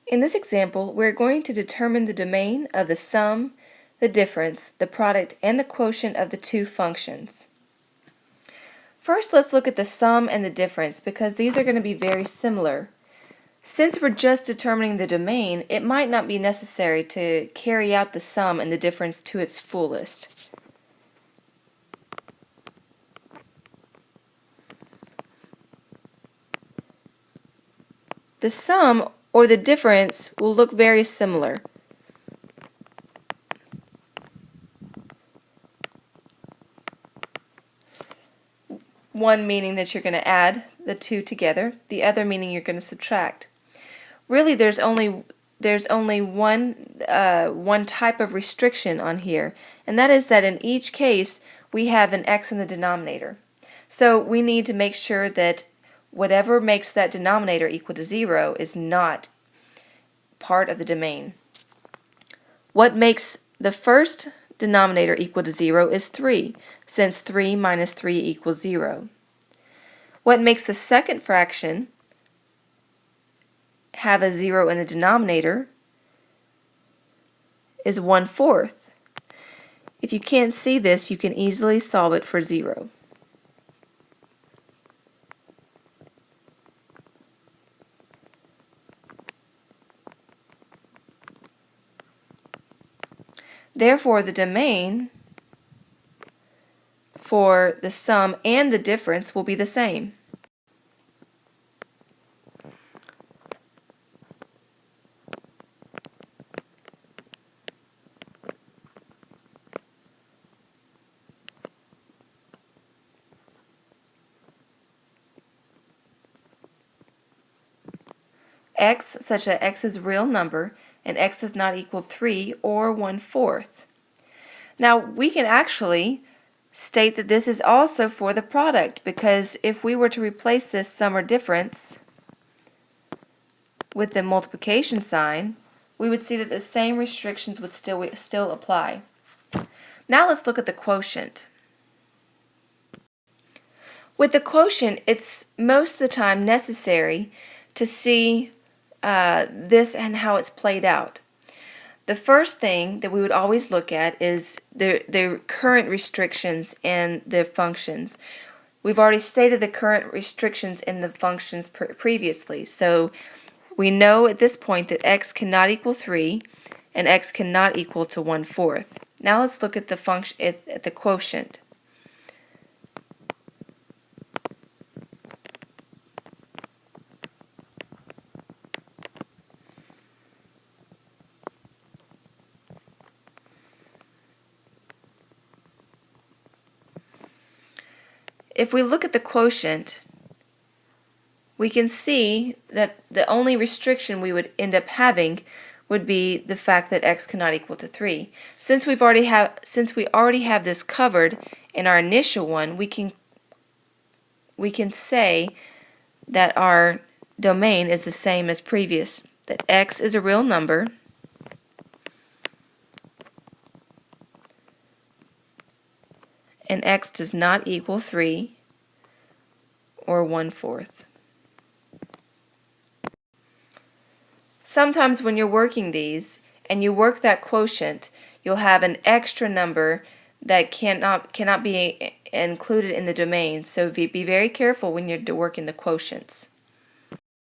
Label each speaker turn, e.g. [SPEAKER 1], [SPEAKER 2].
[SPEAKER 1] In this example, we're going to determine the domain of the sum, the difference, the product, and the quotient of the two functions. First, let's look at the sum and the difference because these are going to be very similar. Since we're just determining the domain, it might not be necessary to carry out the sum and the difference to its fullest. The sum or the difference will look very similar. One meaning that you're going to add the two together, the other meaning you're going to subtract. Really, there's only one type of restriction on here, and that is that in each case we have an x in the denominator. So we need to make sure that whatever makes that denominator equal to 0 is not part of the domain. What makes the first denominator equal to 0 is 3, since 3 minus 3 equals 0. What makes the second fraction have a 0 in the denominator is 1/4. If you can't see this, you can easily solve it for 0. Therefore, the domain for the sum and the difference will be the same. X such that x is a real number and x does not equal 3 or 1/4. Now we can actually state that this is also for the product, because if we were to replace this sum or difference with the multiplication sign, we would see that the same restrictions would still apply. Now let's look at the quotient. With the quotient, it's most of the time necessary to see this and how it's played out. The first thing that we would always look at is the current restrictions and the functions. We've already stated the current restrictions in the functions previously, so we know at this point that x cannot equal 3 and x cannot equal to 1/4. Now let's look at the function at the quotient. If we look at the quotient, we can see that the only restriction we would end up having would be the fact that x cannot equal to 3. Since we already have this covered in our initial one, we can say that our domain is the same as previous, that x is a real number and x does not equal 3 or 1/4. Sometimes when you're working these and you work that quotient, you'll have an extra number that cannot be included in the domain, so be very careful when you're working the quotients.